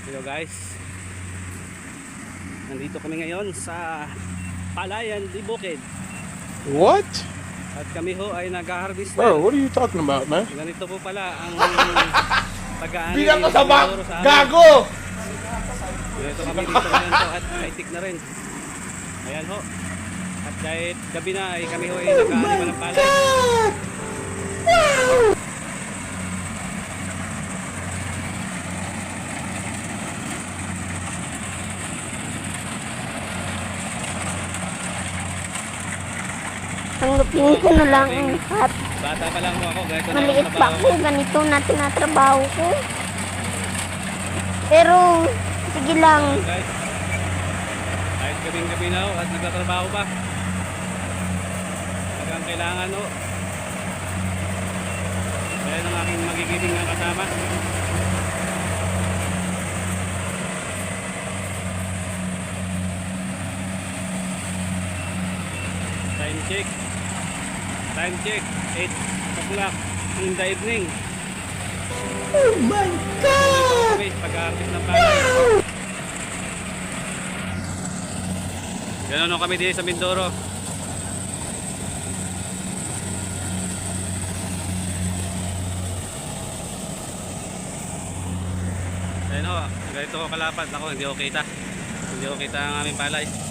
Hello guys, nandito kami ngayon sa Palayan di Bukid. What? At kami ho ay nag-harvest Bro, na. what are you talking about, man? Ganito po pala ang pag-aani Bilang ka ng sa bag! siguro sa amin. Gago! Ganito kami dito ngayon po at high-tech na rin. Ayan ho. At dahil gabi na ay kami ho ay nag-aani pa ng palay. Tanggapin ko na lang ang lahat. Bata pa lang ho ako, ganito na Maliit ang pa trabaho. ako, ganito na tinatrabaho ko. Pero, sige lang. Guys, kahit gabing-gabi na ho at nagtatrabaho pa. Talagang kailangan ho. Kaya ng aking magigibing ng kasama. Time check. Time check. 8 o'clock in the evening. Oh my God! Pag-harvest ng palay. Ganun kami dito sa Mindoro. Ayun ho, ganito ko kalapad. Ako, hindi ko kita. Hindi ko kita ang aming palay.